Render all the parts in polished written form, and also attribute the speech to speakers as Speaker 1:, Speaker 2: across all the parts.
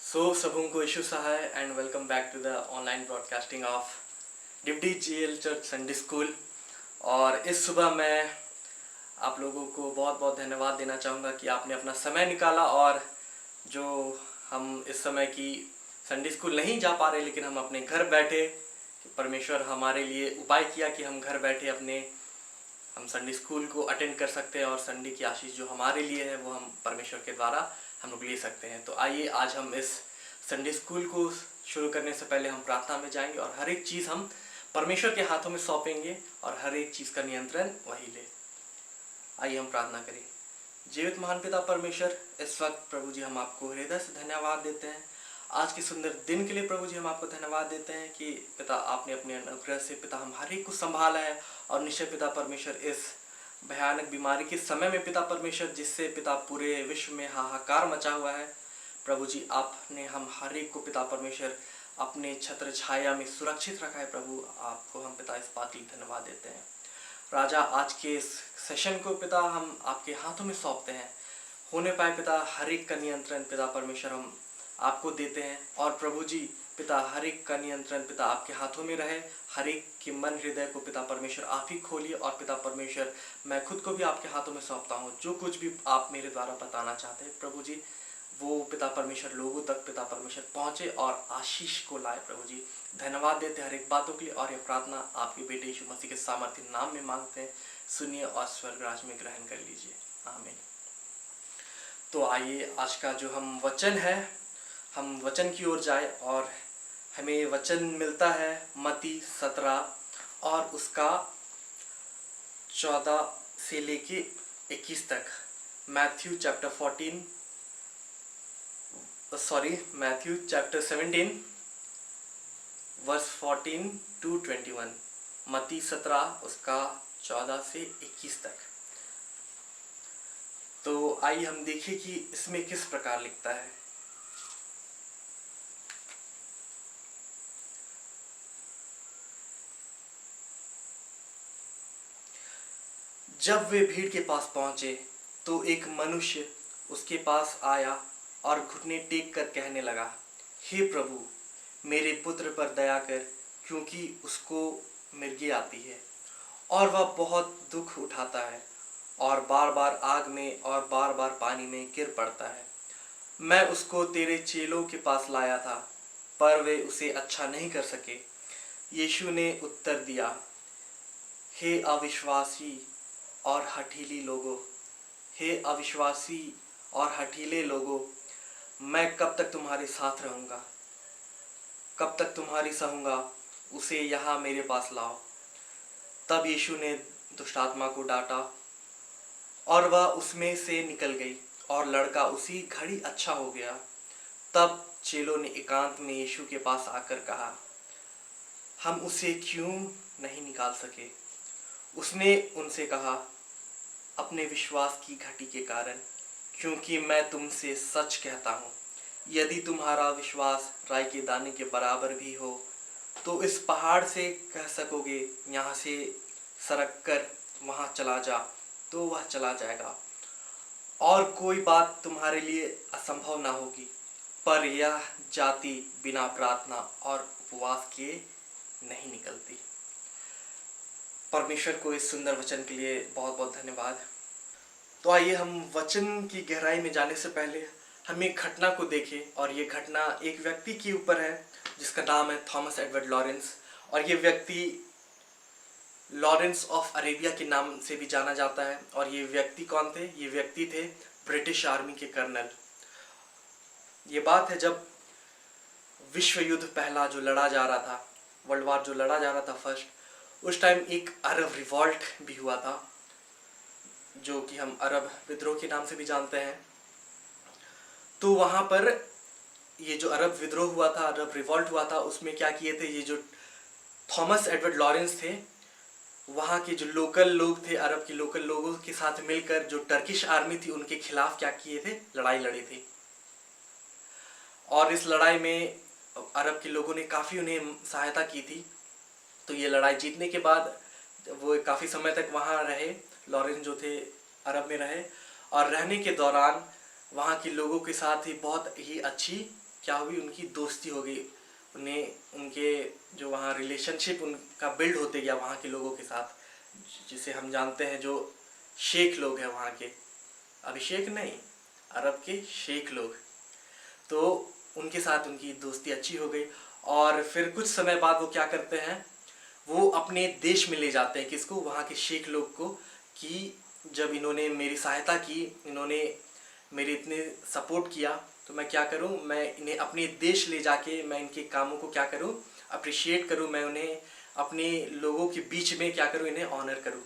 Speaker 1: Sabunko Ishu Sahai and welcome back to the online broadcasting of deputy GL church Sunday school. और इस सुबह मैं आप लोगों को बहुत बहुत धन्यवाद देना चाहूँगा कि आपने अपना समय निकाला और जो हम इस समय की संडे स्कूल नहीं जा पा रहे लेकिन हम अपने घर बैठे परमेश्वर हमारे लिए उपाय किया कि हम घर बैठे हम संडे स्कूल को अटेंड कर सकते हैं और संडे की आशीष जो हमारे लिए है वो हम परमेश्वर के द्वारा हम लोग ले सकते हैं। तो आइए आज हम इस संडे स्कूल को शुरू करने से पहले हम प्रार्थना में जाएंगे और हर एक चीज़ हम परमेश्वर के हाथों में सौंपेंगे और हर एक चीज़ का नियंत्रण वही ले। आइए हम प्रार्थना करें। जीवित महान पिता परमेश्वर, इस वक्त प्रभु जी हम आपको हृदय से धन्यवाद देते हैं आज के सुंदर दिन के लिए। प्रभु जी हम आपको धन्यवाद देते हैं कि पिता आपने अपने अनुग्रह से पिता हम हर एक को संभाला है और निश्चय पिता परमेश्वर इस भयानक बीमारी के समय में पिता परमेश्वर जिससे पिता पूरे विश्व में हाहाकार मचा हुआ है, प्रभु जी आपने हम हर एक को पिता परमेश्वर अपने छत्र छाया में सुरक्षित रखा है। प्रभु आपको हम पिता इस बात के लिए धन्यवाद देते हैं। राजा आज के इस सेशन को पिता हम आपके हाथों में सौंपते हैं। होने पाए पिता हर एक का नियंत्रण पिता परमेश्वर हम आपको देते हैं और प्रभु जी पिता हर एक का नियंत्रण पिता आपके हाथों में रहे। हर एक के मन हृदय को पिता परमेश्वर आप ही खोलिए और पिता परमेश्वर मैं खुद को भी आपके हाथों में सौंपता हूँ। जो कुछ भी आप मेरे द्वारा बताना चाहते हैं प्रभु जी वो पिता परमेश्वर लोगों तक पिता परमेश्वर पहुँचे और आशीष को लाए। प्रभु जी धन्यवाद देते हर एक बातों के लिए और यह प्रार्थना आपके बेटे यीशु मसीह के सामर्थ्य नाम में मांगते हैं। सुनिए और स्वर्ग राज में ग्रहण कर लीजिए, आमीन। तो आइए आज का जो हम वचन है हम वचन की ओर जाए और हमें वचन मिलता है मत्ती 17 और उसका 14 से लेके 21 तक। Matthew chapter 17 verse 14 to 21। मत्ती 17 उसका 14 से 21 तक। तो आइए हम देखें कि इसमें किस प्रकार लिखता है। जब वे भीड़ के पास पहुंचे तो एक मनुष्य उसके पास आया और घुटने टेक कर कहने लगा, हे प्रभु मेरे पुत्र पर दया कर, क्योंकि उसको मिर्गी आती है और वह बहुत दुख उठाता है और बार बार आग में और बार बार पानी में गिर पड़ता है। मैं उसको तेरे चेलों के पास लाया था पर वे उसे अच्छा नहीं कर सके। यीशु ने उत्तर दिया, हे अविश्वासी और हठीली लोगों, हे अविश्वासी और हठीले लोगों, मैं कब तक तुम्हारे साथ रहूँगा, कब तक तुम्हारी सहूँगा, उसे यहाँ मेरे पास लाओ। तब यीशु ने दुष्टात्मा को डांटा और वह उसमें से निकल गई और लड़का उसी घड़ी अच्छा हो गया। तब चेलों ने एकांत में यीशु के पास आकर कहा, हम उसे क्यों नहीं निकाल सके? उसने उनसे कहा, अपने विश्वास की घटी के कारण, क्योंकि मैं तुमसे सच कहता हूँ यदि तुम्हारा विश्वास राई के दाने के बराबर भी हो तो इस पहाड़ से कह सकोगे यहाँ से सरक कर वहाँ चला जा तो वह चला जाएगा और कोई बात तुम्हारे लिए असंभव ना होगी। पर यह जाति बिना प्रार्थना और उपवास के नहीं निकलती। परमेश्वर को इस सुंदर वचन के लिए बहुत बहुत धन्यवाद। तो आइए हम वचन की गहराई में जाने से पहले हम एक घटना को देखें और ये घटना एक व्यक्ति के ऊपर है जिसका नाम है थॉमस एडवर्ड लॉरेंस। और ये व्यक्ति लॉरेंस ऑफ अरेबिया के नाम से भी जाना जाता है। और ये व्यक्ति कौन थे? ये व्यक्ति थे ब्रिटिश आर्मी के कर्नल। ये बात है जब विश्व युद्ध पहला जो लड़ा जा रहा था, वर्ल्ड वार जो लड़ा जा रहा था फर्स्ट, उस टाइम एक अरब रिवॉल्ट भी हुआ था जो कि हम अरब विद्रोह के नाम से भी जानते हैं। तो वहाँ पर ये जो अरब विद्रोह हुआ था, अरब रिवॉल्ट हुआ था, उसमें क्या किए थे ये जो थॉमस एडवर्ड लॉरेंस थे, वहाँ के जो लोकल लोग थे, अरब के लोकल लोगों के साथ मिलकर जो टर्किश आर्मी थी उनके खिलाफ क्या किए थे? लड़ाई लड़ी थी। और इस लड़ाई में अरब के लोगों ने काफ़ी उन्हें सहायता की थी। तो ये लड़ाई जीतने के बाद वो काफ़ी समय तक वहाँ रहे, लॉरेंस जो थे अरब में रहे और रहने के दौरान वहाँ के लोगों के साथ ही बहुत ही अच्छी क्या हुई, उनकी दोस्ती हो गई। उन्हें उनके जो वहाँ रिलेशनशिप उनका बिल्ड होते गया वहाँ के लोगों के साथ, जिसे हम जानते हैं जो शेख लोग हैं वहाँ के, अभिषेक नहीं, अरब के शेख लोग। तो उनके साथ उनकी दोस्ती अच्छी हो गई और फिर कुछ समय बाद वो क्या करते हैं, वो अपने देश में ले जाते हैं किसको, वहाँ के शेख लोग को, कि जब इन्होंने मेरी सहायता की, इन्होंने मेरे इतने सपोर्ट किया, तो मैं क्या करूं, मैं इन्हें अपने देश ले जाके मैं इनके कामों को क्या करूं, अप्रिशिएट करूं, मैं उन्हें अपने लोगों के बीच में क्या करूं, इन्हें ऑनर करूं।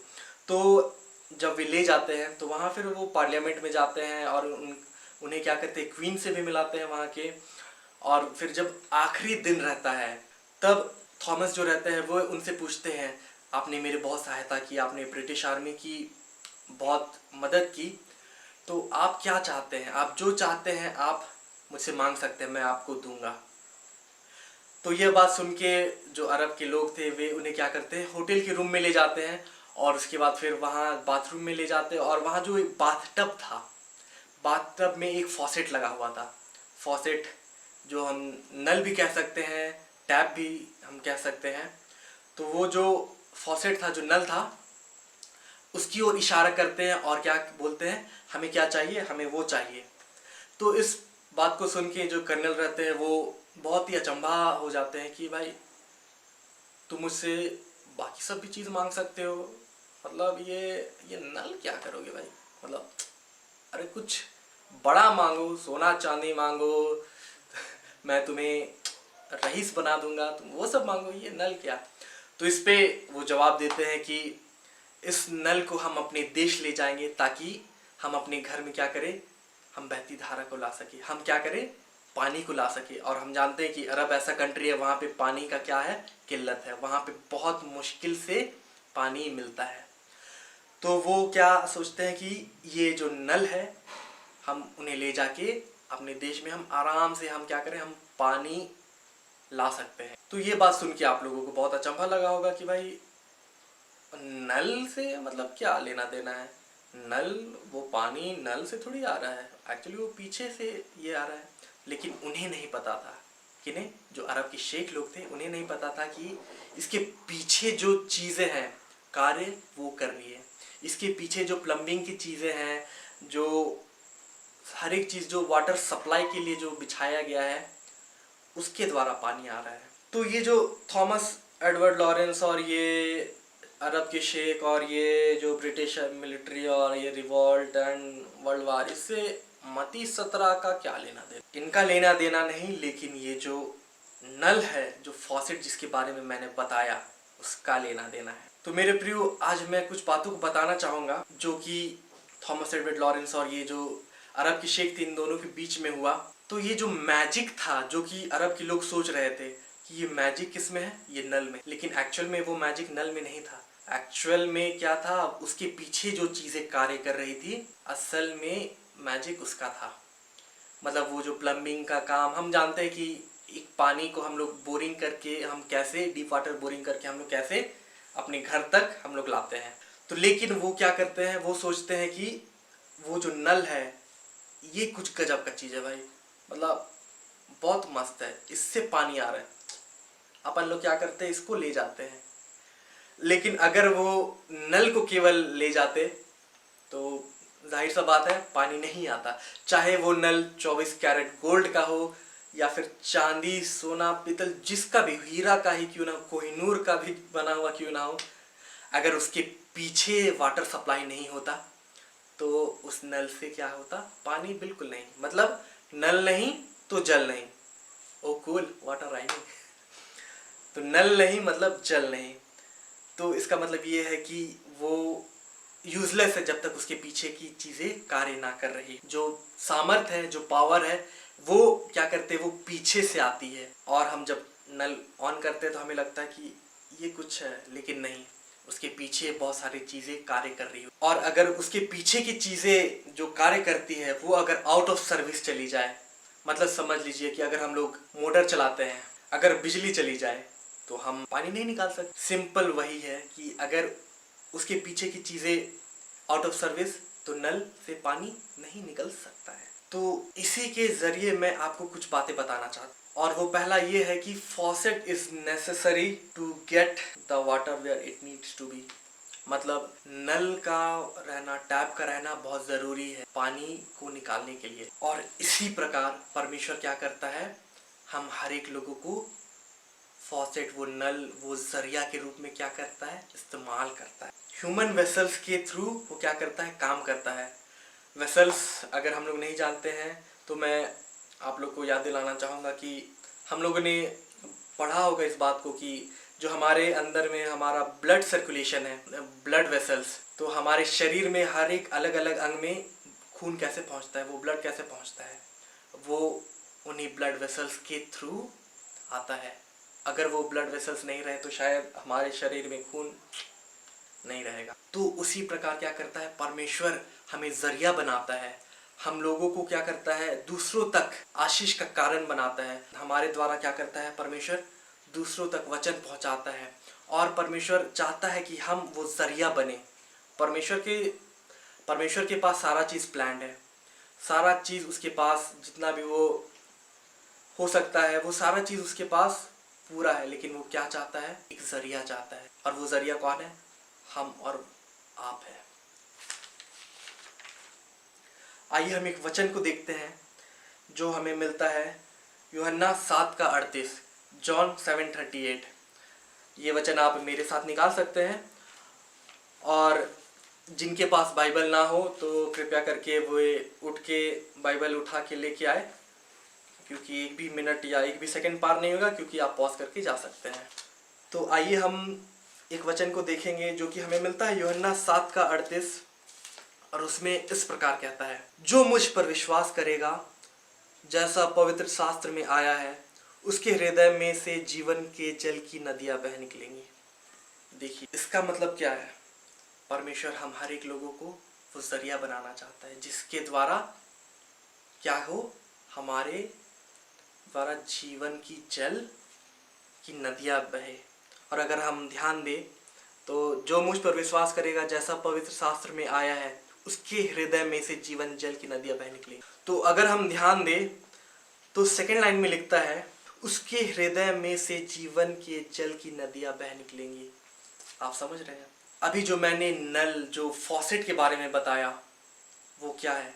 Speaker 1: तो जब वे ले जाते हैं तो वहाँ फिर वो पार्लियामेंट में जाते हैं और उन्हें क्या करते हैं, क्वीन से भी मिलाते हैं वहाँ के। और फिर जब आखिरी दिन रहता है तब थॉमस जो रहते हैं वो उनसे पूछते हैं, आपने मेरी बहुत सहायता की, आपने ब्रिटिश आर्मी की बहुत मदद की, तो आप क्या चाहते हैं, आप जो चाहते हैं आप मुझसे मांग सकते हैं, मैं आपको दूंगा। तो यह बात सुन के जो अरब के लोग थे वे उन्हें क्या करते हैं, होटल के रूम में ले जाते हैं और उसके बाद फिर वहाँ बाथरूम में ले जाते हैं। और वहाँ जो एक बाथटब था, बाथटब में एक फॉसेट लगा हुआ था, फॉसेट जो हम नल भी कह सकते हैं, टैप भी हम कह सकते हैं। तो वो जो फॉसेट था, जो नल था, उसकी ओर इशारा करते हैं और क्या बोलते हैं, हमें क्या चाहिए, हमें वो चाहिए। तो इस बात को सुन के जो कर्नल रहते हैं वो बहुत ही अचंभा हो जाते हैं कि भाई तुम मुझसे बाकी सब भी चीज़ मांग सकते हो, मतलब ये नल क्या करोगे भाई, मतलब अरे कुछ बड़ा मांगो, सोना चांदी मांगो, मैं तुम्हें रईस बना दूंगा, तुम वो सब मांगो, ये नल क्या। तो इस पे वो जवाब देते हैं कि इस नल को हम अपने देश ले जाएंगे ताकि हम अपने घर में क्या करें, हम बहती धारा को ला सके, हम क्या करें, पानी को ला सके। और हम जानते हैं कि अरब ऐसा कंट्री है, वहाँ पे पानी का क्या है, किल्लत है, वहाँ पे बहुत मुश्किल से पानी मिलता है। तो वो क्या सोचते हैं कि ये जो नल है, हम उन्हें ले जाके अपने देश में हम आराम से हम क्या करें, हम पानी ला सकते हैं। तो ये बात सुन के आप लोगों को बहुत अचंभा लगा होगा कि भाई नल से मतलब क्या लेना देना है, नल, वो पानी नल से थोड़ी आ रहा है, एक्चुअली वो पीछे से ये आ रहा है। लेकिन उन्हें नहीं पता था, किन्हें, जो अरब के शेख लोग थे, उन्हें नहीं पता था कि इसके पीछे जो चीज़ें हैं, कार्य वो कर रही है, इसके पीछे जो प्लम्बिंग की चीज़ें हैं, जो हर एक चीज़ जो वाटर सप्लाई के लिए जो बिछाया गया है, उसके द्वारा पानी आ रहा है। तो ये जो थॉमस एडवर्ड लॉरेंस और ये अरब के शेख और ये जो ब्रिटिश मिलिट्री और ये रिवॉल्ट एंड वर्ल्ड वार, इससे मती 17 का क्या लेना देना, इनका लेना देना नहीं, लेकिन ये जो नल है, जो फॉसेट जिसके बारे में मैंने बताया, उसका लेना देना है। तो मेरे प्रियो, आज मैं कुछ बातों को बताना चाहूँगा जो कि थॉमस एडवर्ड लॉरेंस और ये जो अरब के शेख थे, इन दोनों के बीच में हुआ। तो ये जो मैजिक था, जो कि अरब के लोग सोच रहे थे कि ये मैजिक किस में है, ये नल में, लेकिन एक्चुअल में वो मैजिक नल में नहीं था। एक्चुअल में क्या था, उसके पीछे जो चीज़ें कार्य कर रही थी, असल में मैजिक उसका था। मतलब वो जो प्लम्बिंग का काम, हम जानते हैं कि एक पानी को हम लोग बोरिंग करके, हम कैसे डीप वाटर बोरिंग करके हम लोग कैसे अपने घर तक हम लोग लाते हैं। तो लेकिन वो क्या करते हैं, वो सोचते हैं कि वो जो नल है ये कुछ गजब का चीज़ है भाई, मतलब बहुत मस्त है, इससे पानी आ रहा है, अपन लोग क्या करते हैं, इसको ले जाते हैं। लेकिन अगर वो नल को केवल ले जाते तो जाहिर सा बात है पानी नहीं आता, चाहे वो नल 24 कैरेट गोल्ड का हो या फिर चांदी, सोना, पीतल, जिसका भी, हीरा का ही क्यों ना, कोहिनूर का भी बना हुआ क्यों ना हो, अगर उसके पीछे वाटर सप्लाई नहीं होता तो उस नल से क्या होता, पानी बिल्कुल नहीं। मतलब नल नहीं तो जल नहीं। ओ कूल, वाटर राइमिंग। तो नल नहीं मतलब जल नहीं, तो इसका मतलब ये है कि वो यूजलेस है जब तक उसके पीछे की चीज़ें कार्य ना कर रही। जो सामर्थ्य है, जो पावर है, वो क्या करते हैं, वो पीछे से आती है। और हम जब नल ऑन करते हैं तो हमें लगता है कि ये कुछ है, लेकिन नहीं, उसके पीछे बहुत सारी चीज़ें कार्य कर रही हो। और अगर उसके पीछे की चीज़ें जो कार्य करती है वो अगर आउट ऑफ सर्विस चली जाए, मतलब समझ लीजिए कि अगर हम लोग मोटर चलाते हैं, अगर बिजली चली जाए तो हम पानी नहीं निकाल सकते। सिंपल वही है कि अगर उसके पीछे की चीज़ें आउट ऑफ सर्विस तो नल से पानी नहीं निकल सकता है। तो इसी के ज़रिए मैं आपको कुछ बातें बताना चाहता हूँ, और वो पहला ये है कि faucet is necessary to get the water where it needs to be. मतलब नल का रहना, टैप का रहना बहुत ज़रूरी है पानी को निकालने के लिए। और इसी प्रकार परमेश्वर क्या करता है, हम हर एक लोगों को फॉसेट, वो नल, वो जरिया के रूप में क्या करता है, इस्तेमाल करता है। ह्यूमन वेसल्स के थ्रू वो क्या करता है, काम करता है। वेसल्स अगर हम लोग नहीं जानते हैं तो मैं आप लोग को याद दिलाना चाहूँगा कि हम लोगों ने पढ़ा होगा इस बात को कि जो हमारे अंदर में हमारा ब्लड सर्कुलेशन है, ब्लड वेसल्स, तो हमारे शरीर में हर एक अलग अलग अंग में खून कैसे पहुंचता है, वो ब्लड कैसे पहुंचता है, वो उन्हीं ब्लड वेसल्स के थ्रू आता है। अगर वो ब्लड वेसल्स नहीं रहे तो शायद हमारे शरीर में खून नहीं रहेगा। तो उसी प्रकार क्या करता है परमेश्वर, हमें जरिया बनाता है, हम लोगों को क्या करता है, दूसरों तक आशीष का कारण बनाता है। हमारे द्वारा क्या करता है परमेश्वर, दूसरों तक वचन पहुंचाता है। और परमेश्वर चाहता है कि हम वो जरिया बने। परमेश्वर के पास सारा चीज़ प्लान्ड है, सारा चीज़ उसके पास, जितना भी वो हो सकता है वो सारा चीज़ उसके पास पूरा है। लेकिन वो क्या चाहता है, एक जरिया चाहता है। और वो जरिया कौन है, हम और आप है। आइए हम एक वचन को देखते हैं जो हमें मिलता है यूहन्ना 7:38, जॉन 7:38। ये वचन आप मेरे साथ निकाल सकते हैं, और जिनके पास बाइबल ना हो तो कृपया करके वो उठ के बाइबल उठा के लेके आए, क्योंकि एक भी मिनट या एक भी सेकंड पार नहीं होगा, क्योंकि आप पॉज करके जा सकते हैं। तो आइए हम एक वचन को देखेंगे जो कि हमें मिलता है यूहन्ना 7:38, और उसमें इस प्रकार कहता है, जो मुझ पर विश्वास करेगा, जैसा पवित्र शास्त्र में आया है, उसके हृदय में से जीवन के जल की नदियां बह निकलेंगी। देखिए इसका मतलब क्या है, परमेश्वर हम हर एक लोगों को वो जरिया बनाना चाहता है जिसके द्वारा क्या हो, हमारे द्वारा जीवन की जल की नदियां बहे। और अगर हम ध्यान दें तो जो मुझ पर विश्वास करेगा, जैसा पवित्र शास्त्र में आया है, उसके हृदय में से जीवन जल की नदियां बह निकली। तो अगर हम ध्यान दें तो सेकंड लाइन में लिखता है, उसके हृदय में से जीवन के जल की नदियां बह निकलेंगी। आप समझ रहे हैं, अभी जो मैंने नल, जो फॉसेट के बारे में बताया, वो क्या है,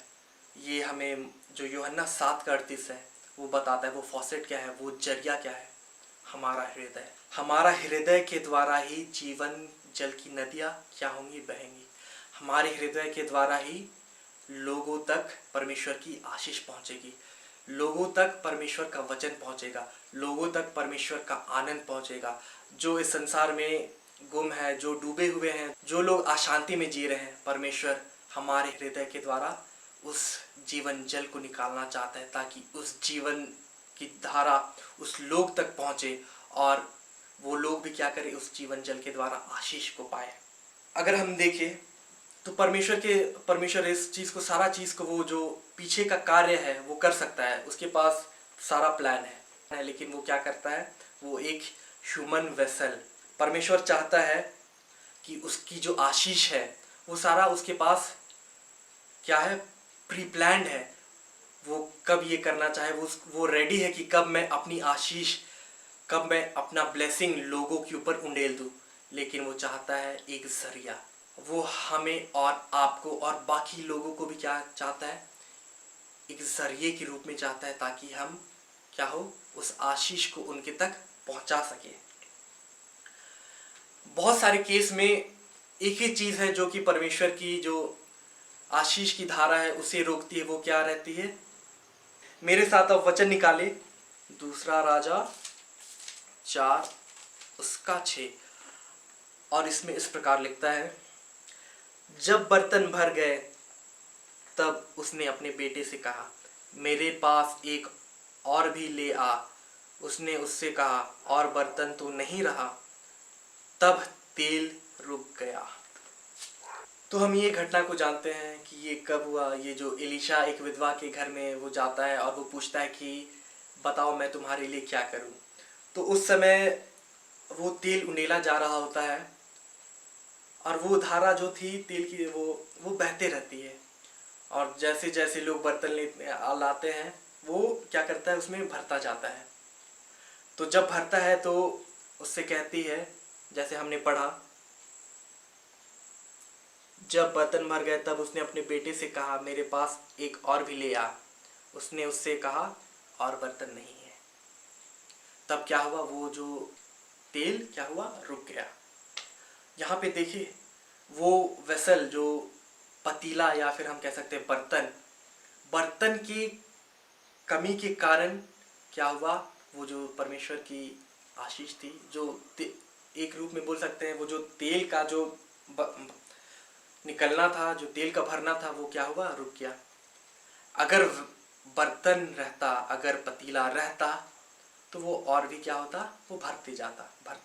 Speaker 1: ये हमें जो यूहन्ना 7:38 है वो बताता है। वो फॉसेट क्या है, वो जरिया क्या है, हमारा हृदय। हमारा हृदय के द्वारा ही जीवन जल की नदियाँ क्या होंगी, बहेंगी। हमारे हृदय के द्वारा ही लोगों तक परमेश्वर की आशीष पहुंचेगी, लोगों तक परमेश्वर का वचन पहुंचेगा, लोगों तक परमेश्वर का आनंद पहुंचेगा। जो इस संसार में गुम है, जो डूबे हुए हैं, जो लोग अशांति में जी रहे हैं, परमेश्वर हमारे हृदय के द्वारा उस जीवन जल को निकालना चाहता है, ताकि उस जीवन की धारा उस लोग तक पहुंचे और वो लोग भी क्या करें, उस जीवन जल के द्वारा आशीष को पाए। अगर हम देखें तो परमेश्वर इस चीज़ को, सारा चीज़ को, वो जो पीछे का कार्य है वो कर सकता है, उसके पास सारा प्लान है। लेकिन वो क्या करता है, वो एक ह्यूमन वेसल, परमेश्वर चाहता है कि उसकी जो आशीष है वो सारा उसके पास क्या है, प्री प्लान्ड है। वो कब ये करना चाहे, वो रेडी है कि कब मैं अपनी आशीष, कब मैं अपना ब्लेसिंग लोगों के ऊपर उंडेल दूँ। लेकिन वो चाहता है एक जरिया, वो हमें और आपको और बाकी लोगों को भी क्या चाहता है, एक जरिए के रूप में चाहता है, ताकि हम क्या हो, उस आशीष को उनके तक पहुंचा सके। बहुत सारे केस में एक ही चीज़ है जो कि परमेश्वर की जो आशीष की धारा है उसे रोकती है, वो क्या रहती है। मेरे साथ अब वचन निकाले, दूसरा राजा 4 उसका 6, और इसमें इस प्रकार लिखता है, जब बर्तन भर गए तब उसने अपने बेटे से कहा, मेरे पास एक और भी ले आ। उसने उससे कहा, और बर्तन तो नहीं रहा। तब तेल रुक गया। तो हम ये घटना को जानते हैं कि ये कब हुआ। ये जो एलीशा एक विधवा के घर में वो जाता है और वो पूछता है कि बताओ मैं तुम्हारे लिए क्या करूं। तो उस समय वो तेल उंडेला जा रहा होता है और वो धारा जो थी तेल की, वो बहते रहती है। और जैसे जैसे लोग बर्तन लाते हैं वो क्या करता है, उसमें भरता जाता है। तो जब भरता है तो उससे कहती है, जैसे हमने पढ़ा, जब बर्तन भर गए तब उसने अपने बेटे से कहा मेरे पास एक और भी ले आ। उसने उससे कहा और बर्तन नहीं है। तब क्या हुआ, वो जो तेल क्या हुआ, रुक गया। यहाँ पे देखिए, वो वेसल जो पतीला या फिर हम कह सकते हैं बर्तन, बर्तन की कमी के कारण क्या हुआ, वो जो परमेश्वर की आशीष थी, जो एक रूप में बोल सकते हैं, वो जो तेल का जो निकलना था, जो तेल का भरना था, वो क्या हुआ, रुक गया। अगर बर्तन रहता, अगर पतीला रहता तो वो और भी क्या होता, वो भरते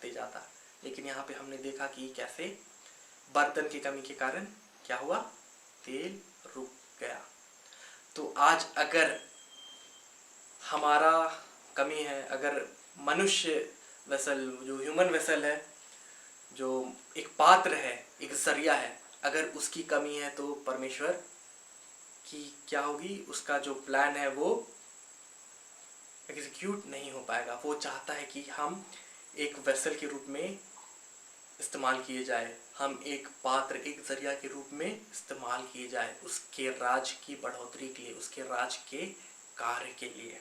Speaker 1: जाता। लेकिन यहाँ पे हमने देखा कि कैसे बर्तन की कमी के कारण क्या हुआ, तेल रुक गया। तो आज अगर हमारा कमी है, अगर मनुष्य वेसल, जो ह्यूमन वेसल है, जो एक पात्र है, एक जरिया है, अगर उसकी कमी है तो परमेश्वर की क्या होगी, उसका जो प्लान है वो एग्जीक्यूट नहीं हो पाएगा। वो चाहता है कि हम एक वेसल के रूप में इस्तेमाल किए जाए, हम एक पात्र, एक जरिया के रूप में इस्तेमाल किए जाए उसके राज की बढ़ोतरी के लिए, उसके राज के कार्य के लिए।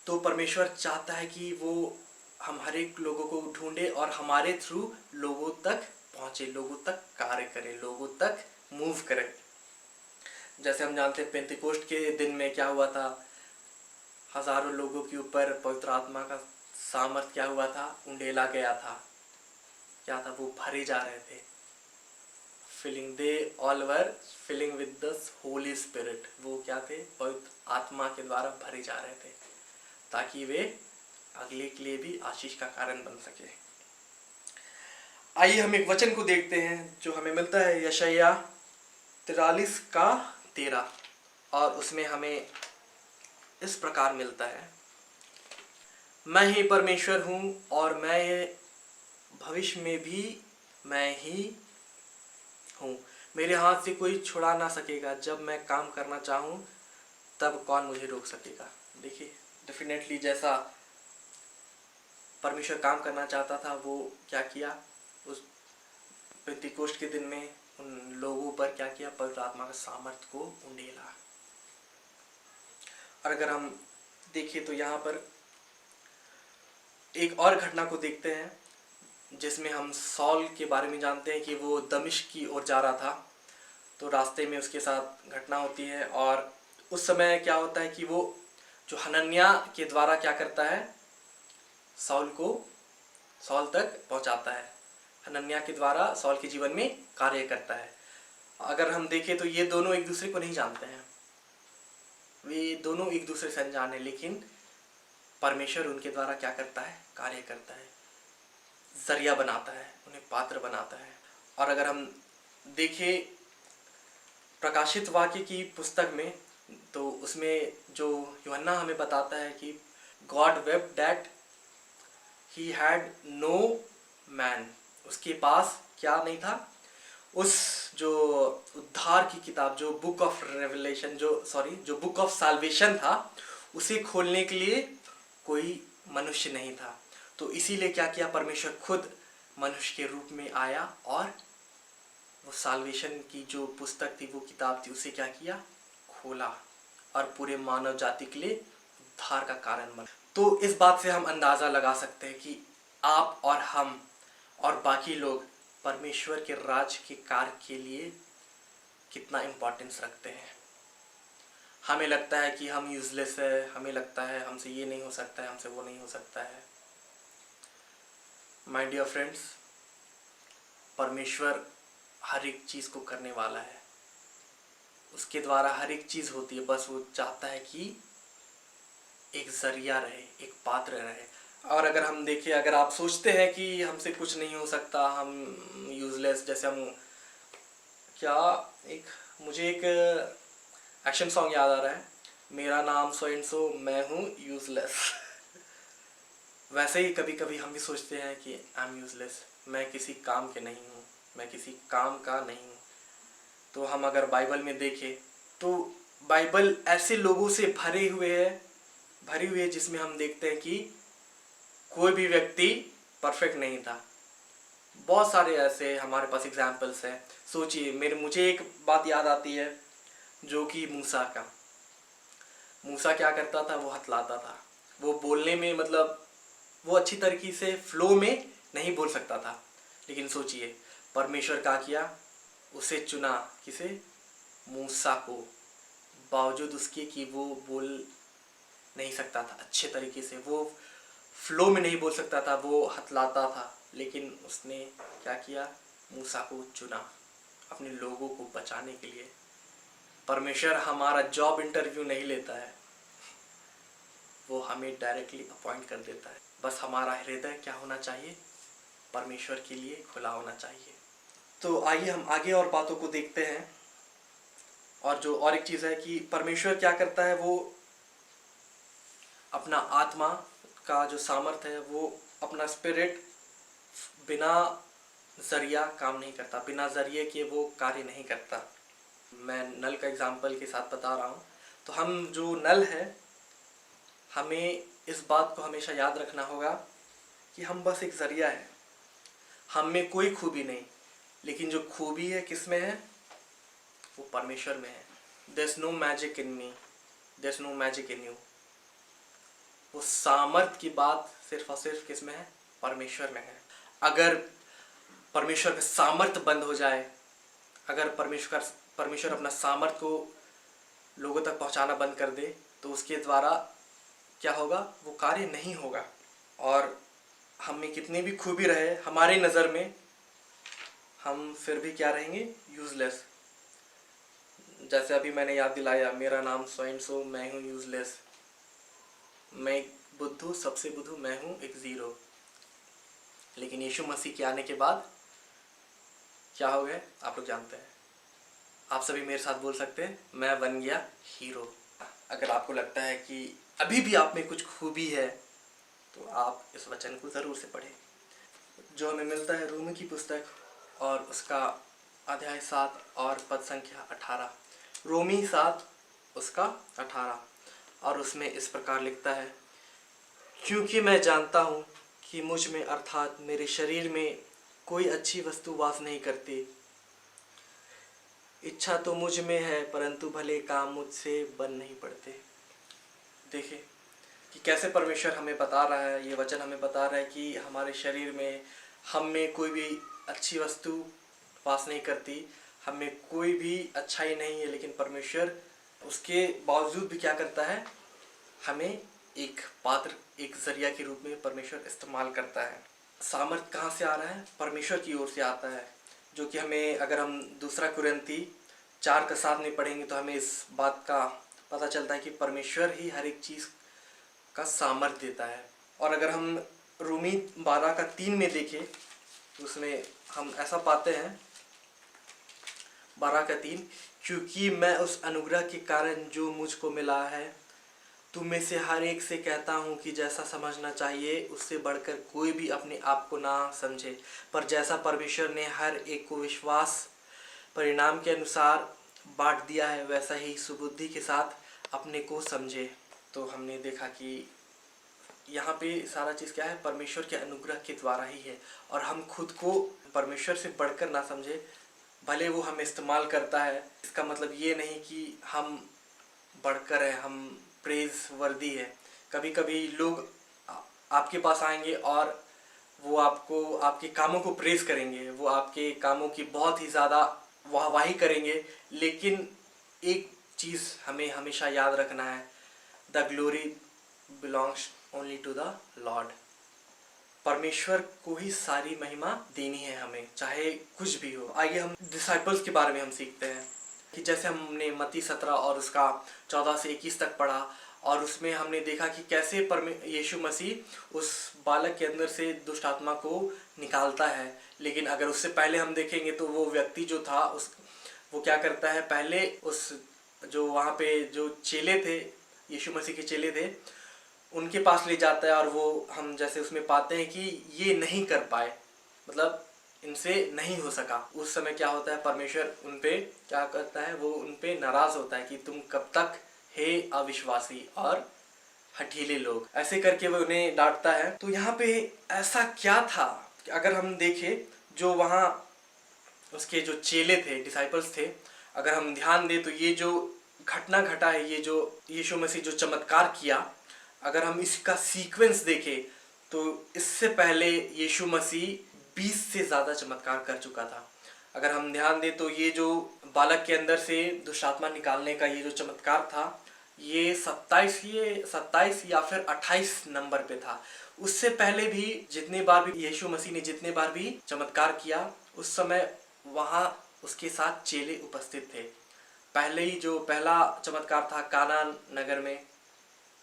Speaker 1: तो परमेश्वर चाहता है कि वो हम हर एक लोगों को ढूंढे और हमारे थ्रू लोगों तक पहुंचे, लोगों तक कार्य करे, लोगों तक मूव करे। जैसे हम जानते हैं पेंतिकोस्ट के दिन में क्या हुआ था, हजारों लोगों के ऊपर पवित्र आत्मा का सामर्थ क्या हुआ था, उंडेला गया था। क्या था, वो भरे जा रहे थे, filling, they all were filling with the holy spirit. वो क्या थे, पवित्र आत्मा के द्वारा भरे जा रहे थे, ताकि वे अगले के लिए भी आशीष का कारण बन सके। आइए हम एक वचन को देखते हैं जो हमें मिलता है यशायाह 43:13, और उसमें हमें इस प्रकार मिलता है, मैं ही परमेश्वर हूँ और मैं भविष्य में भी मैं ही हूँ, मेरे हाथ से कोई छुड़ा ना सकेगा, जब मैं काम करना चाहूँ तब कौन मुझे रोक सकेगा। देखिए, डेफिनेटली जैसा परमेश्वर काम करना चाहता था वो क्या किया, उस पेंतिकोस्ट के दिन में उन लोगों पर क्या किया, पवित्र आत्मा का सामर्थ को उंडेला। और अगर हम देखें तो यहाँ पर एक और घटना को देखते हैं, जिसमें हम सॉल के बारे में जानते हैं कि वो दमिश्क की ओर जा रहा था। तो रास्ते में उसके साथ घटना होती है, और उस समय क्या होता है कि वो जो हनन्याह के द्वारा क्या करता है, सॉल तक पहुंचाता है, हनन्याह के द्वारा सॉल के जीवन में कार्य करता है। अगर हम देखें तो ये दोनों एक दूसरे को नहीं जानते हैं, वे दोनों एक दूसरे से अनजान है, लेकिन परमेश्वर उनके द्वारा क्या करता है, कार्य करता है, जरिया बनाता है, उन्हें पात्र बनाता है। और अगर हम देखें प्रकाशित वाक्य की पुस्तक में, तो उसमें जो यूहन्ना हमें बताता है कि God wept that he had no man, उसके पास क्या नहीं था, उस जो उद्धार की किताब, जो बुक ऑफ रेवलेशन, जो बुक ऑफ साल्वेशन था, उसे खोलने के लिए कोई मनुष्य नहीं था। तो इसीलिए क्या किया, परमेश्वर खुद मनुष्य के रूप में आया और वो साल्वेशन की जो पुस्तक थी, वो किताब थी, उसे क्या किया, खोला, और पूरे मानव जाति के लिए उद्धार का कारण बना। तो इस बात से हम अंदाज़ा लगा सकते हैं कि आप और हम और बाकी लोग परमेश्वर के राज के कार्य के लिए कितना इम्पोर्टेंस रखते हैं। हमें लगता है कि हम यूजलेस है, हमें लगता है हमसे ये नहीं हो सकता है, हमसे वो नहीं हो सकता है। माय डियर फ्रेंड्स, परमेश्वर हर एक चीज़ को करने वाला है, उसके द्वारा हर एक चीज़ होती है, बस वो चाहता है कि एक जरिया रहे, एक पात्र रहे। और अगर हम देखें, अगर आप सोचते हैं कि हमसे कुछ नहीं हो सकता, हम यूजलेस, जैसे हम क्या, मुझे एक एक्शन सॉन्ग याद आ रहा है, मेरा नाम सो एंड सो, मैं हूँ यूजलेस। वैसे ही कभी कभी हम भी सोचते हैं कि आई एम यूजलेस, मैं किसी काम के नहीं हूँ, मैं किसी काम का नहीं हूँ। तो हम अगर बाइबल में देखें तो बाइबल ऐसे लोगों से भरी हुई है जिसमें हम देखते हैं कि कोई भी व्यक्ति परफेक्ट नहीं था। बहुत सारे ऐसे हमारे पास एग्जाम्पल्स हैं। सोचिए, मुझे एक बात याद आती है, जो कि मूसा क्या करता था, वो हतलाता था। वो बोलने में मतलब वो अच्छी तरीके से फ्लो में नहीं बोल सकता था, लेकिन सोचिए परमेश्वर क्या किया, उसे चुना। किसे? मूसा को। बावजूद उसके कि वो बोल नहीं सकता था अच्छे तरीके से, वो फ्लो में नहीं बोल सकता था, वो हतलाता था, लेकिन उसने क्या किया, मूसा को चुना अपने लोगों को बचाने के लिए। परमेश्वर हमारा जॉब इंटरव्यू नहीं लेता है, वो हमें डायरेक्टली अपॉइंट कर देता है। बस हमारा हृदय क्या होना चाहिए, परमेश्वर के लिए खुला होना चाहिए। तो आइए हम आगे और बातों को देखते हैं। और एक चीज़ है कि परमेश्वर क्या करता है, वो अपना आत्मा का जो सामर्थ है, वो अपना स्पिरिट बिना जरिया काम नहीं करता, बिना जरिए के वो कार्य नहीं करता। मैं नल का एग्जांपल के साथ बता रहा हूँ। तो हम जो नल है, हमें इस बात को हमेशा याद रखना होगा कि हम बस एक जरिया है, हम में कोई खूबी नहीं, लेकिन जो खूबी है किस में है, वो परमेश्वर में है। There's no magic in me, there's no magic in you। वो सामर्थ की बात सिर्फ और सिर्फ किस में है, परमेश्वर में है। अगर परमेश्वर का सामर्थ बंद हो जाए, अगर परमेश्वर अपना सामर्थ को लोगों तक पहुंचाना बंद कर दे, तो उसके द्वारा क्या होगा, वो कार्य नहीं होगा। और हम में कितनी भी खूबी रहे हमारी नज़र में, हम फिर भी क्या रहेंगे, यूजलेस। जैसे अभी मैंने याद दिलाया, मेरा नाम स्वयं सो, मैं हूँ यूजलेस, मैं बुद्धू, सबसे बुद्धू मैं हूँ, एक ज़ीरो। लेकिन यीशु मसीह के आने के बाद क्या हो गए, आप लोग जानते हैं। आप सभी मेरे साथ बोल सकते हैं, मैं बन गया हीरो। अगर आपको लगता है कि अभी भी आप में कुछ खूबी है, तो आप इस वचन को ज़रूर से पढ़ें, जो हमें मिलता है रोमी की पुस्तक और उसका अध्याय 7 और पद संख्या 18। रोमी 7 उसका 18, और उसमें इस प्रकार लिखता है, क्योंकि मैं जानता हूँ कि मुझ में अर्थात मेरे शरीर में कोई अच्छी वस्तु वास नहीं करती। इच्छा तो मुझ में है, परंतु भले काम मुझसे बन नहीं पड़ते। देखिए कि कैसे परमेश्वर हमें बता रहा है, ये वचन हमें बता रहा है कि हमारे शरीर में, हम में कोई भी अच्छी वस्तु वास नहीं करती, हम में कोई भी अच्छाई नहीं है, लेकिन परमेश्वर उसके बावजूद भी क्या करता है, हमें एक पात्र, एक जरिया के रूप में परमेश्वर इस्तेमाल करता है। सामर्थ कहाँ से आ रहा है, परमेश्वर की ओर से आता है, जो कि हमें, अगर हम दूसरा कुरिन्ती 4:7 में पढ़ेंगे तो हमें इस बात का पता चलता है कि परमेश्वर ही हर एक चीज़ का सामर्थ्य देता है। और अगर हम रोमी 12:3 में देखें, तो उसमें हम ऐसा पाते हैं, 12:3, क्योंकि मैं उस अनुग्रह के कारण जो मुझको मिला है, तुम में से हर एक से कहता हूँ कि जैसा समझना चाहिए उससे बढ़कर कोई भी अपने आप को ना समझे, पर जैसा परमेश्वर ने हर एक को विश्वास परिणाम के अनुसार बांट दिया है, वैसा ही सुबुद्धि के साथ अपने को समझे। तो हमने देखा कि यहाँ पे सारा चीज़ क्या है, परमेश्वर के अनुग्रह के द्वारा ही है, और हम खुद को परमेश्वर से बढ़कर ना समझे। भले वो हमें इस्तेमाल करता है, इसका मतलब ये नहीं कि हम बढ़कर है, हम प्रेज वर्दी है। कभी कभी लोग आपके पास आएंगे और वो आपको, आपके कामों को प्रेज करेंगे, वो आपके कामों की बहुत ही ज़्यादा वाहवाही करेंगे, लेकिन एक चीज़ हमें हमेशा याद रखना है, the glory belongs only to the Lord. परमेश्वर को ही सारी महिमा देनी है हमें, चाहे कुछ भी हो। आइए हम डिसाइपल्स के बारे में हम सीखते हैं, कि जैसे हमने मत्ती 17 और उसका 14 से 21 तक पढ़ा, और उसमें हमने देखा कि कैसे यीशु मसीह उस बालक के अंदर से दुष्ट आत्मा को निकालता है। लेकिन अगर उससे पहले हम देखेंगे तो वो व्यक्ति जो था, वो क्या करता है, पहले उस जो वहाँ पे जो चेले थे, यीशु मसीह के चेले थे, उनके पास ले जाता है, और वो हम जैसे उसमें पाते हैं कि ये नहीं कर पाए, मतलब इनसे नहीं हो सका। उस समय क्या होता है, परमेश्वर उन पे क्या करता है, वो उन पे नाराज होता है कि तुम कब तक हे अविश्वासी और हठीले लोग, ऐसे करके वो उन्हें डांटता है। तो यहाँ पे ऐसा क्या था कि अगर हम देखें, जो वहाँ उसके जो चेले थे, डिसाइपल्स थे, अगर हम ध्यान दें तो ये जो घटना घटा है, ये जो यीशु मसीह जो चमत्कार किया, अगर हम इसका सीक्वेंस देखें तो इससे पहले यीशु मसीह 20 से ज़्यादा चमत्कार कर चुका था। अगर हम ध्यान दें तो ये जो बालक के अंदर से दुष्ट आत्मा निकालने का ये जो चमत्कार था, ये 27 या फिर 28 नंबर पे था। उससे पहले भी जितने बार भी यीशु मसीह ने जितने बार भी चमत्कार किया, उस समय वहाँ उसके साथ चेले उपस्थित थे। पहले ही जो पहला चमत्कार था काना नगर में,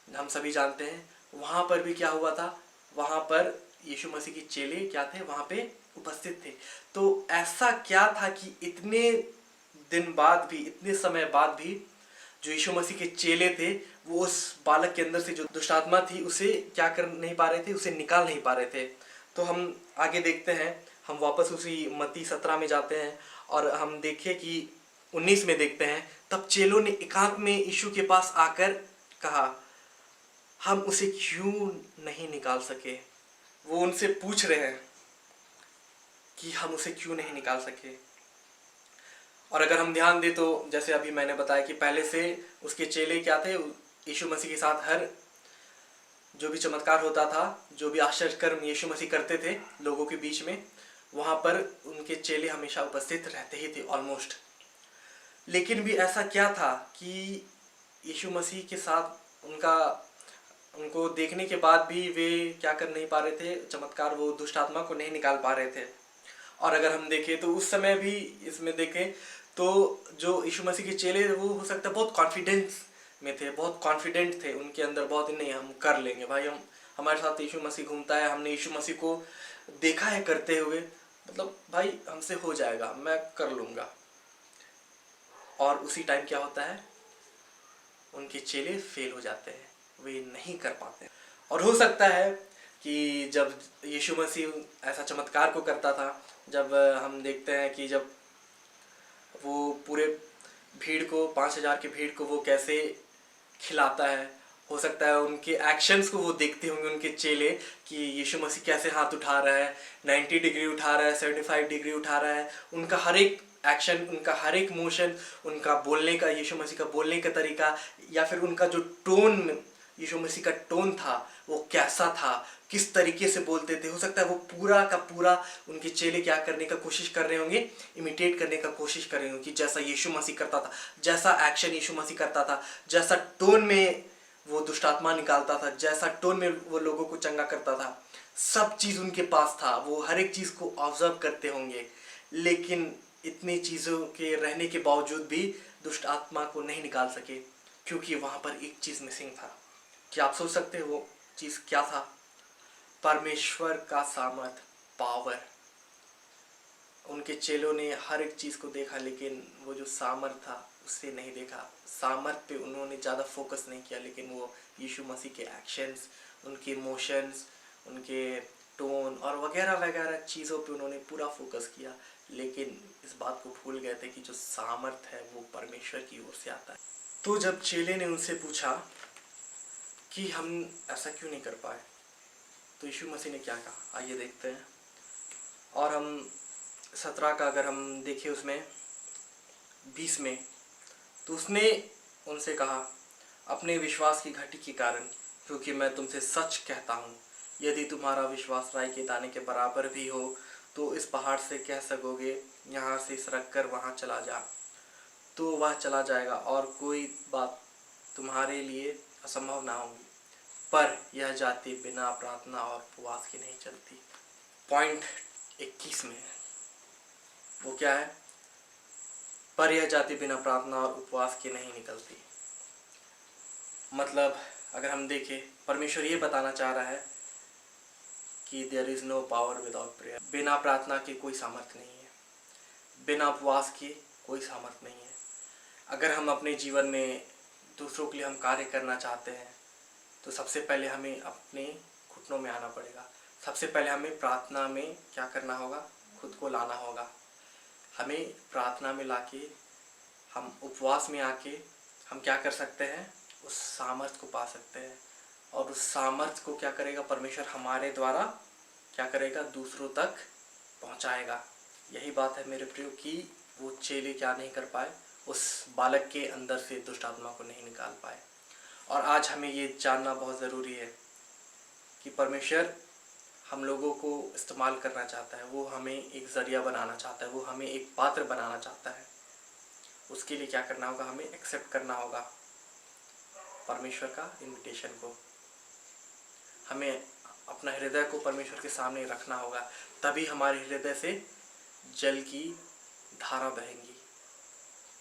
Speaker 1: हम सभी जानते हैं, वहाँ पर भी क्या हुआ था, वहाँ पर यीशु मसीह के चेले क्या थे, वहाँ पे उपस्थित थे। तो ऐसा क्या था कि इतने दिन बाद भी, इतने समय बाद भी जो यीशु मसीह के चेले थे, वो उस बालक के अंदर से जो दुष्ट आत्मा थी उसे क्या कर नहीं पा रहे थे, उसे निकाल नहीं पा रहे थे। तो हम आगे देखते हैं, हम वापस उसी मत्ती 17 में जाते हैं और हम देखें कि 19 में देखते हैं, तब चेलों ने एकांत में यीशु के पास आकर कहा, हम उसे क्यों नहीं निकाल सके। वो उनसे पूछ रहे हैं कि हम उसे क्यों नहीं निकाल सके। और अगर हम ध्यान दें तो जैसे अभी मैंने बताया कि पहले से उसके चेले क्या थे, यीशु मसीह के साथ हर जो भी चमत्कार होता था, जो भी आश्चर्य कर्म यीशु मसीह करते थे लोगों के बीच में, वहाँ पर उनके चेले हमेशा उपस्थित रहते ही थे ऑलमोस्ट। लेकिन भी ऐसा क्या था कि यीशु मसीह के साथ उनको देखने के बाद भी वे क्या कर नहीं पा रहे थे, चमत्कार, वो दुष्ट आत्मा को नहीं निकाल पा रहे थे। और अगर हम देखें तो उस समय भी इसमें देखें तो जो यीशु मसीह के चेले, वो हो सकता है बहुत कॉन्फिडेंस में थे, बहुत कॉन्फिडेंट थे उनके अंदर, बहुत ही नहीं हम कर लेंगे भाई, हम हमारे साथ यीशु मसीह घूमता है, हमने यीशु मसीह को देखा है करते हुए, मतलब भाई हमसे हो जाएगा, मैं कर लूँगा। और उसी टाइम क्या होता है, उनके चेले फेल हो जाते हैं, वे नहीं कर पाते। और हो सकता है कि जब यीशु मसीह ऐसा चमत्कार को करता था, जब हम देखते हैं कि जब वो पूरे भीड़ को, 5000 की भीड़ को वो कैसे खिलाता है, हो सकता है उनके एक्शंस को वो देखते होंगे उनके चेले कि यीशु मसीह कैसे हाथ उठा रहा है, 90 डिग्री उठा रहा है, 75 डिग्री उठा रहा है, उनका हर एक एक्शन, उनका हर एक मोशन, उनका बोलने का, यीशु मसीह का बोलने का तरीका, या फिर उनका जो टोन, यीशु मसीह का टोन था वो कैसा था, किस तरीके से बोलते थे, हो सकता है वो पूरा का पूरा उनके चेले क्या करने का कोशिश कर रहे होंगे, इमिटेट करने का कोशिश कर रहे होंगे कि जैसा यीशु मसीह करता था, जैसा एक्शन यीशु मसीह करता था, जैसा टोन में वो दुष्ट आत्मा निकालता था, जैसा टोन में वो लोगों को चंगा करता था, सब चीज़ उनके पास था, वो हर एक चीज़ को ऑब्जर्व करते होंगे। लेकिन इतनी चीज़ों के रहने के बावजूद भी दुष्ट आत्मा को नहीं निकाल सके, क्योंकि वहाँ पर एक चीज़ मिसिंग था। क्या आप सोच सकते हैं वो चीज़ क्या था? परमेश्वर का सामर्थ, पावर। उनके चेलों ने हर एक चीज़ को देखा, लेकिन वो जो सामर्थ था उससे नहीं देखा, सामर्थ पे उन्होंने ज़्यादा फोकस नहीं किया, लेकिन वो यीशु मसीह के एक्शंस, उनके इमोशंस, उनके टोन और वगैरह वगैरह चीज़ों पे उन्होंने पूरा फोकस किया, लेकिन इस बात को भूल गए थे कि जो सामर्थ है वो परमेश्वर की ओर से आता है। तो जब चेले ने उनसे पूछा कि हम ऐसा क्यों नहीं कर पाए, तो यीशु मसीह ने क्या कहा, आइए देखते हैं। और हम 17 का अगर हम देखें, उसमें 20 में, तो उसने उनसे कहा, अपने विश्वास की घटी के कारण, क्योंकि मैं तुमसे सच कहता हूँ, यदि तुम्हारा विश्वास राई के दाने के बराबर भी हो तो इस पहाड़ से कह सकोगे, यहाँ से सरक कर वहाँ चला जा, तो वह चला जाएगा, और कोई बात तुम्हारे लिए असंभव ना होगी। पर यह जाति बिना प्रार्थना और उपवास की नहीं चलती। पॉइंट 21 में वो क्या है, पर यह जाति बिना प्रार्थना और उपवास के नहीं निकलती। मतलब अगर हम देखें, परमेश्वर ये बताना चाह रहा है कि there is no power without prayer. बिना प्रार्थना के कोई सामर्थ्य नहीं है, बिना उपवास के कोई सामर्थ्य नहीं है। अगर हम अपने जीवन में दूसरों के लिए हम कार्य करना चाहते हैं तो सबसे पहले हमें अपने घुटनों में आना पड़ेगा, सबसे पहले हमें प्रार्थना में क्या करना होगा, खुद को लाना होगा। हमें प्रार्थना में लाके, हम उपवास में आके हम क्या कर सकते हैं, उस सामर्थ्य को पा सकते हैं। और उस सामर्थ्य को क्या करेगा परमेश्वर, हमारे द्वारा क्या करेगा, दूसरों तक पहुंचाएगा। यही बात है मेरे प्रियो कि वो चेले क्या नहीं कर पाए, उस बालक के अंदर से दुष्ट आत्मा को नहीं निकाल पाए। और आज हमें ये जानना बहुत ज़रूरी है कि परमेश्वर हम लोगों को इस्तेमाल करना चाहता है, वो हमें एक ज़रिया बनाना चाहता है, वो हमें एक पात्र बनाना चाहता है। उसके लिए क्या करना होगा, हमें एक्सेप्ट करना होगा परमेश्वर का इनविटेशन को। हमें अपना हृदय को परमेश्वर के सामने रखना होगा, तभी हमारे हृदय से जल की धारा बहेंगी,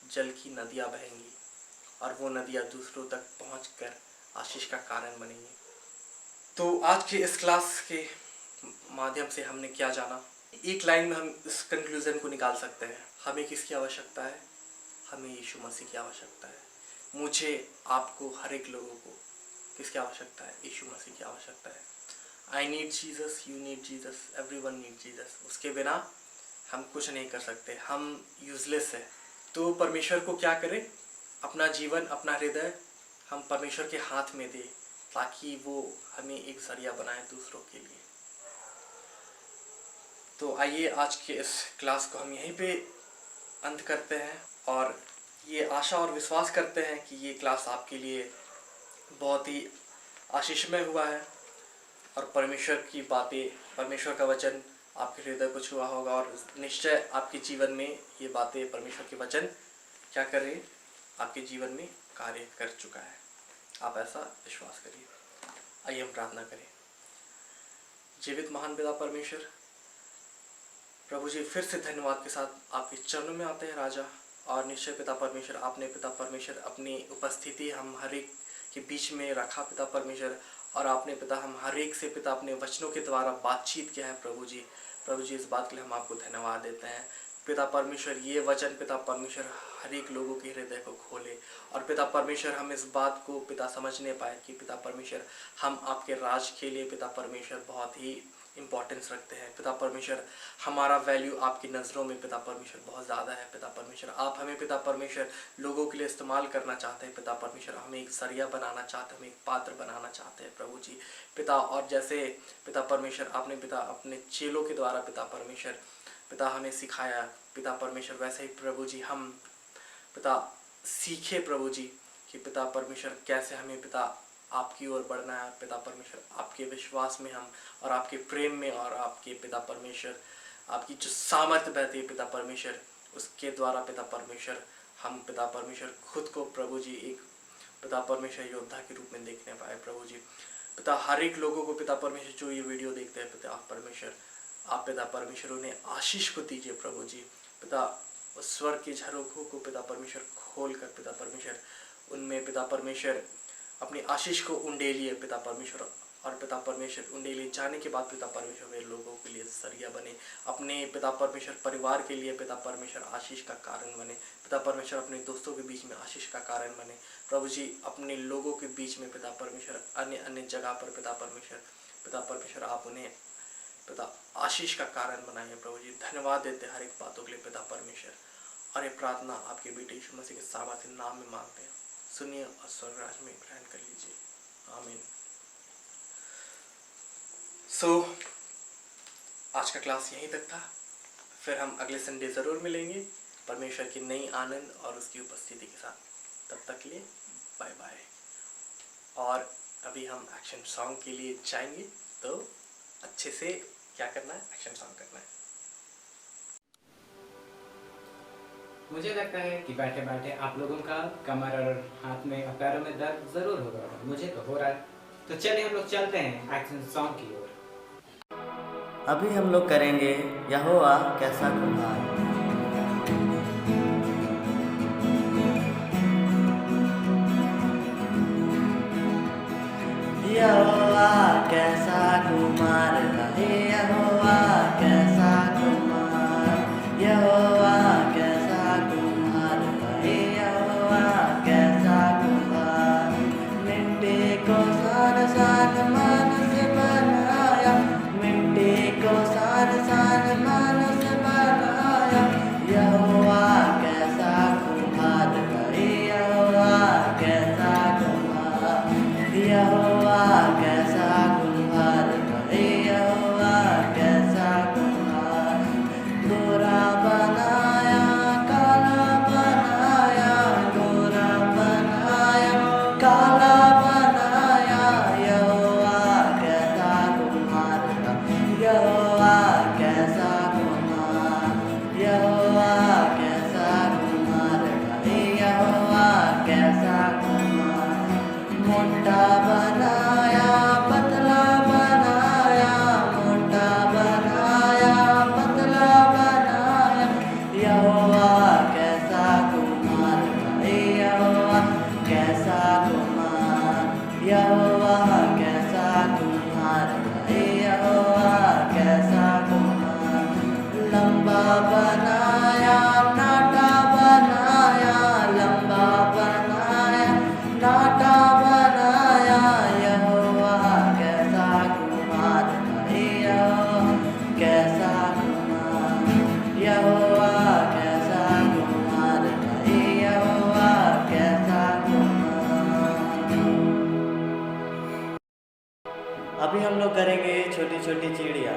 Speaker 1: जल की नदियाँ बहेंगी, और वो नदियाँ दूसरों तक पहुंचकर आशीष का कारण बनेंगी। तो आज के इस क्लास के माध्यम से हमने क्या जाना, एक लाइन में हम इस कंक्लूजन को निकाल सकते हैं। हमें किसकी आवश्यकता है, हमें यीशु मसीह की आवश्यकता है। मुझे, आपको, हर एक लोगों को किसकी आवश्यकता है, यीशु मसीह की आवश्यकता है। I need Jesus, you need Jesus, everyone need Jesus. उसके बिना हम कुछ नहीं कर सकते, हम यूजलेस है। तो परमेश्वर को क्या करें, अपना जीवन, अपना हृदय हम परमेश्वर के हाथ में दें, ताकि वो हमें एक जरिया बनाए दूसरों के लिए। तो आइए आज के इस क्लास को हम यहीं पे अंत करते हैं, और ये आशा और विश्वास करते हैं कि ये क्लास आपके लिए बहुत ही आशीषमय हुआ है, और परमेश्वर की बातें, परमेश्वर का वचन आपके हृदय को छुआ होगा, और निश्चय आपके जीवन में ये बातें, परमेश्वर के वचन क्या करें, आपके जीवन में कार्य कर चुका है। आप ऐसा विश्वास करिए। आइए हम प्रार्थना करें। जीवित महान पिता परमेश्वर, प्रभु जी, फिर से धन्यवाद के साथ आपके चरणों में आते हैं राजा। और निश्चय पिता परमेश्वर, आपने पिता परमेश्वर अपनी उपस्थिति हम हर एक के बीच में रखा पिता परमेश्वर, और आपने पिता हम हर एक से पिता अपने वचनों के द्वारा बातचीत किया है प्रभु जी। प्रभु जी, इस बात के लिए हम आपको धन्यवाद देते हैं पिता परमेश्वर। ये वचन पिता परमेश्वर हर एक लोगों के हृदय को खोले, और पिता परमेश्वर हम इस बात को पिता समझने पाए कि पिता परमेश्वर हम आपके राज के लिए पिता परमेश्वर बहुत ही इम्पोर्टेंस रखते हैं पिता परमेश्वर। हमारा वैल्यू आपकी नज़रों में पिता परमेश्वर बहुत ज़्यादा है पिता परमेश्वर। आप हमें पिता परमेश्वर लोगों के लिए इस्तेमाल करना चाहते हैं पिता परमेश्वर, हमें एक जरिया बनाना चाहते हैं, हमें एक पात्र बनाना चाहते हैं प्रभु जी पिता। और जैसे पिता परमेश्वर आपने पिता अपने चेलों के द्वारा पिता परमेश्वर पिता हमें सिखाया पिता परमेश्वर, वैसे ही प्रभु जी हम पिता सीखे प्रभु जी कि पिता परमेश्वर कैसे हमें पिता आपकी ओर बढ़ना है पिता परमेश्वर, आपके विश्वास में हम, और आपके प्रेम में, और आपके पिता परमेश्वर आपकी जो सामर्थ्य बहती है पिता परमेश्वर, उसके द्वारा पिता परमेश्वर हम पिता परमेश्वर खुद को प्रभु जी एक पिता परमेश्वर योद्धा के रूप में देखने पाए प्रभु जी पिता। हर एक लोगों को पिता परमेश्वर जो ये वीडियो देखते हैं पिता परमेश्वर, आप पिता परमेश्वर उन्हें आशीष को दीजिए प्रभु जी पिता। उस स्वर्ग के झरोखों को पिता परमेश्वर खोल कर पिता परमेश्वर उनमें पिता परमेश्वर अपनी आशीष को उंडेलिए पिता परमेश्वर, और पिता परमेश्वर उंडेलिए जाने के बाद पिता परमेश्वर वे लोगों के लिए जरिया बने, अपने पिता परमेश्वर परिवार के लिए पिता परमेश्वर आशीष का कारण बने पिता परमेश्वर, अपने दोस्तों के बीच में आशीष का कारण बने प्रभु जी, अपने लोगों के बीच में पिता परमेश्वर अन्य अन्य जगह पर पिता परमेश्वर आप उन्हें पिता आशीष का कारण बनाइए प्रभु जी। धन्यवाद देते हर एक बातों के लिए पिता परमेश्वर, और ये प्रार्थना आपके बेटे यीशु मसीह के सामर्थ्य नाम में मांगते हैं, सुनिए और स्वर्ग राज में ग्रहण कर लीजिए, आमीन। आज का क्लास यहीं तक था, फिर हम अगले संडे ज़रूर मिलेंगे परमेश्वर की नई आनंद और उसकी उपस्थिति के साथ। तब तक के लिए बाय बाय। और अभी हम एक्शन सॉन्ग के लिए जाएंगे, तो अच्छे से क्या करना है, एक्शन सॉन्ग करना है।
Speaker 2: मुझे लगता है कि बैठे बैठे आप लोगों का कमर और हाथ में और पैरों में दर्द जरूर होगा, मुझे तो हो रहा है। तो चलिए हम लोग चलते हैं एक्शन सॉन्ग की ओर।
Speaker 3: अभी हम लोग करेंगे यहोवा कैसा कुम्हार। यहोवा कैसा कुम्हार है, यहोवा कैसा कुम्हार, यहोवा कैसा कुम्हार है, यहोवा कैसा कुम्हार। मिट्टी को सान सान मान से बनाया, मिट्टी को सान सान मान से यहोवा कैसा कुम्हार है, यहोवा कैसा कुम्हार, गोरा बनाया काला बनाया, गोरा बनाया काला बनाया, यहोवा कैसा कुम्हार है, यहोवा कैसा कुम्हार, यहोवा कैसा कुम्हार है, यहोवा कैसा कुम्हार, मोटा बनाया पतला बनाया, मोटा बनाया पतला बनाया, यहोवा कैसा कुम्हार है, यहोवा कैसा कुम्हार, यहोवा कैसा कुम्हार है, यहोवा कैसा कुम्हार, लंबा बनाया नाटा बनाया, लंबा बनाया नाटा बनाया, यहोवा कैसा कुम्हार है, यहोवा कैसा कुम्हार, यहोवा कैसा कुम्हार है, यहोवा कैसा कुम्हार। अभी हम लोग करेंगे छोटी छोटी चिड़िया।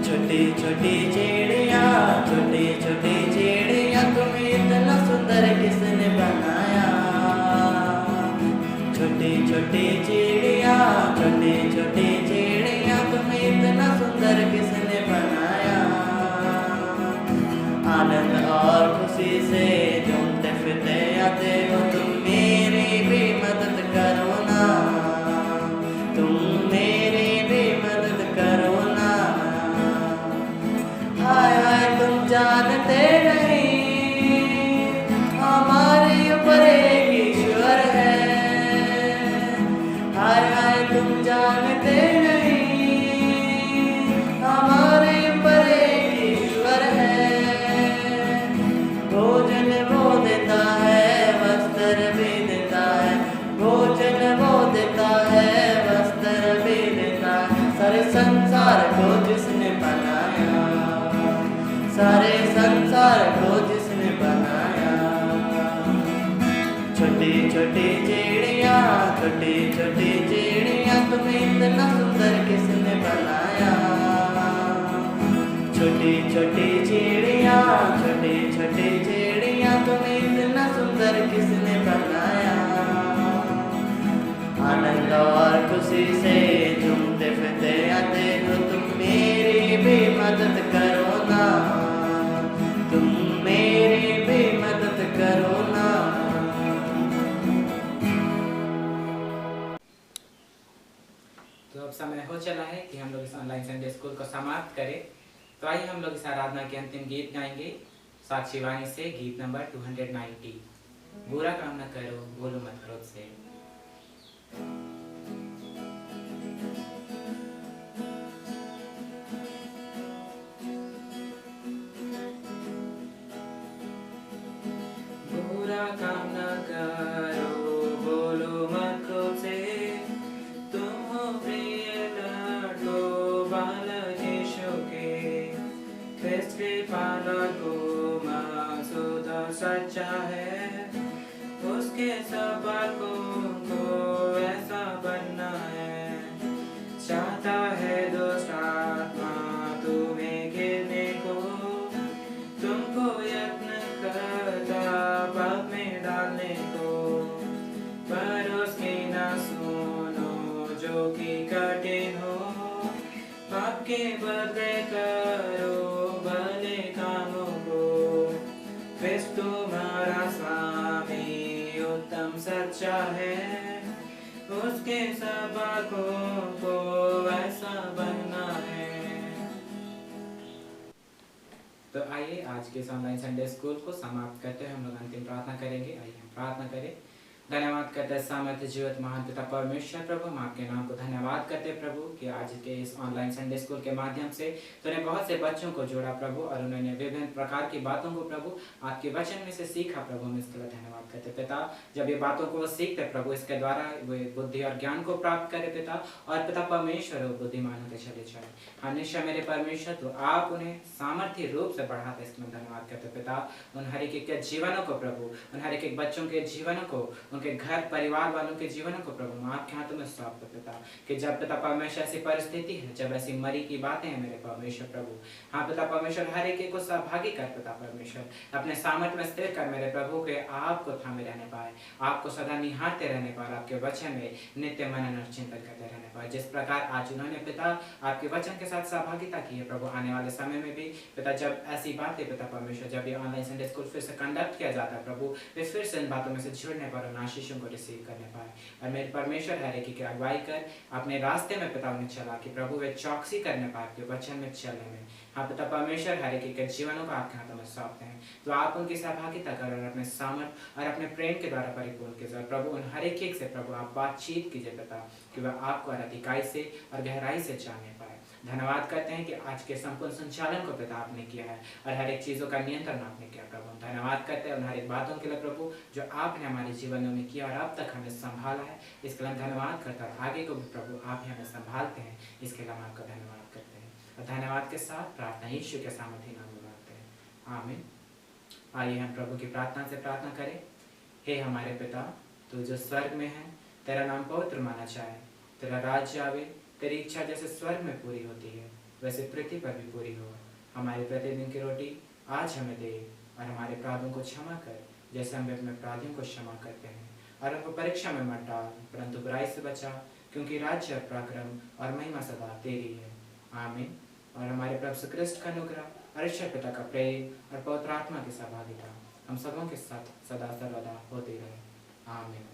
Speaker 3: छोटी छोटी चिड़िया, छोटी छोटी चिड़िया, तुम्हें इतना सुंदर किसने बनाया, छोटी छोटी चिड़िया, छोटी छोटी चिड़िया, तुम्हें इतना सुंदर किसने बनाया, आनंद और खुशी से झूमते फिरते आते हो, तुम मेरी भी मदद करो ना, तुम मेरी भी मदद करो ना, हाय हाय तुम जानते नहीं हमारे ऊपर एक ईश्वर है, हाय हाय तुम जानते नहीं हमारे ऊपर एक ईश्वर है, भोजन वो देता है वस्त्र भी देता है, भोजन वो देता है वस्त्र भी देता है, सारे संसार को जिसने बनाया, सारे संसार को जिसने बनाया, छोटी छोटी चिड़िया, छोटी छोटी चिड़िया, तुम्हें इतना सुंदर किसने बनाया, छोटी छोटी चिड़िया, छोटी छोटी चिड़िया, तुम्हें इतना सुंदर किसने बनाया, आनंद और खुशी से झूमते फिरते आते हो, तुम मेरी भी मदद करो ना, तुम मेरी भी मदद करो ना।
Speaker 2: तो अब समय हो चला है कि हम लोग इस ऑनलाइन संडे स्कूल को समाप्त करें। तो आइए हम लोग इस आराधना के अंतिम गीत गाएंगे साक्षी वाणी से, गीत नंबर 290, बुरा काम न करो बोलो मत क्रोध से। बुरा काम न करो बोलो मत क्रोध से, तुम हो प्रिय लाडलो बालक यीशु के, ख्रिस्त के पालक को मासूदा सच्चा है, उसके सब बालकों को ऐसा बनना है, चाहता है दुष्ट आत्मा तुम्हें गिरने को, तुमको यत्न करता पाप में डालने को, पर उसकी ना सुनो जो कि कठिन हो, पाप के बदले करो भले कामों को, ख्रिस्त तुम्हारा स्वामी उत्तम सच्चा है, उसके सब बालकों को ऐसा बनना है। तो आइए आज के ऑनलाइन संडे स्कूल को समाप्त करते हुए हम लोग अंतिम प्रार्थना करेंगे। आइए हम प्रार्थना करें। धन्यवाद करते हैं सामर्थ्य जीवित महान पिता परमेश्वर प्रभु, हम आपके नाम को धन्यवाद करते हैं प्रभु कि आज के इस ऑनलाइन संडे स्कूल के माध्यम से तूने बहुत से बच्चों को जोड़ा प्रभु और उन्होंने विभिन्न प्रकार की बातों को प्रभु आपके वचन में से सीखा प्रभु। हम इसके लिए धन्यवाद करते पिता। जब ये बातों को वो सीखते प्रभु, इसके द्वारा वे बुद्धि और ज्ञान को प्राप्त करे पिता, और पिता परमेश्वर वो बुद्धिमान होते चले जाए। हमेशा मेरे परमेश्वर तो आप उन्हें सामर्थ्य रूप से बढ़ाते, इसके लिए धन्यवाद करते पिता। उन हर एक के जीवनों को प्रभु, उन हर एक बच्चों के जीवनों को, उनके घर परिवार वालों के जीवनों को प्रभु मैं आपके हाथों में सौंपता पिता। कि जब पिता परमेश्वर ऐसी परिस्थिति है, जब ऐसी मरी की बातें हैं मेरे परमेश्वर प्रभु, हाँ पिता परमेश्वर हर एक को सहभागी कर पिता परमेश्वर, अपने सामर्थ्य में स्थिर कर मेरे प्रभु के आपको थामे रहने पाए, आपको सदा निहारते रहने पाए, आपके वचन में नित्य मनन और चिंतन करते रहने पाए। जिस प्रकार आज उन्होंने पिता आपके वचन के साथ सहभागिता की है प्रभु, आने वाले समय में भी पिता जब ऐसी बातें पिता परमेश्वर, जब ये ऑनलाइन संडे स्कूल फिर से कंडक्ट किया जाता है प्रभु, वे फिर से इन बातों में से जुड़ने पर उन आशीषों को रिसीव करने पाए। और मेरे परमेश्वर हर एक की अगुवाई कर अपने रास्ते में पिता उन्हें चला कि प्रभु वे चौकसी करने पाए आपके वचन में चलने में। हाँ पिता परमेश्वर हर एक के जीवनों को आपके हाथों में सौंपते हैं, तो आप उनकी सहभागिता कर और अपने सामर्थ और अपने प्रेम के द्वारा परिपूर्ण कीजिए प्रभु। उन हर एक से प्रभु आप बातचीत कीजिए पिता, कि वह आपको अधिकाई से और गहराई से जाने पाए। धन्यवाद करते हैं कि आज के संपूर्ण संचालन को पिता आपने किया है और हर एक चीज़ों का नियंत्रण आपने किया प्रभु। धन्यवाद करते हैं उन हर एक बातों के लिए प्रभु जो आपने हमारे जीवनों में किया और अब तक हमें संभाला है, इसके लिए धन्यवाद करता है। आगे को भी प्रभु आप ही हमें संभालते हैं, इसके लिए हम आपका धन्यवाद करते हैं। और धन्यवाद के साथ प्रार्थना यीशु के सामर्थ्य नाम में मांगते हैं, आमीन। आइए हम प्रभु की प्रार्थना से प्रार्थना करें। हे हमारे पिता, तू जो स्वर्ग में है, तेरा नाम पवित्र माना जाए, तेरा राज्य आवे, तेरी इच्छा जैसे स्वर्ग में पूरी होती है वैसे पृथ्वी पर भी पूरी हो। हमारे प्रतिदिन की रोटी आज हमें दे, और हमारे अपराधों को क्षमा कर जैसे हम अपने अपराधियों को क्षमा करते हैं, और हमको परीक्षा में मत डाल परंतु बुराई से बचा, क्योंकि राज्य और पराक्रम और महिमा सदा तेरी है, आमीन। और हमारे प्रभु यीशु क्रिस्ट का अनुग्रह और ईश्वर पिता का प्रेम और पवित्र आत्मा की सहभागिता हम सबों के साथ सदा सर्वदा होती रहे, आमीन।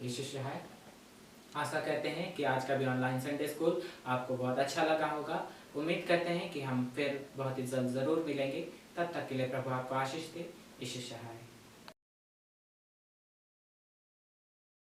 Speaker 2: यीशु सहाय। आशा करते हैं कि आज का भी ऑनलाइन संडे स्कूल आपको बहुत अच्छा लगा होगा। उम्मीद करते हैं कि हम फिर बहुत ही जल्द ज़रूर मिलेंगे। तब तक के लिए प्रभु आपको आशीष दे। यीशु सहाय।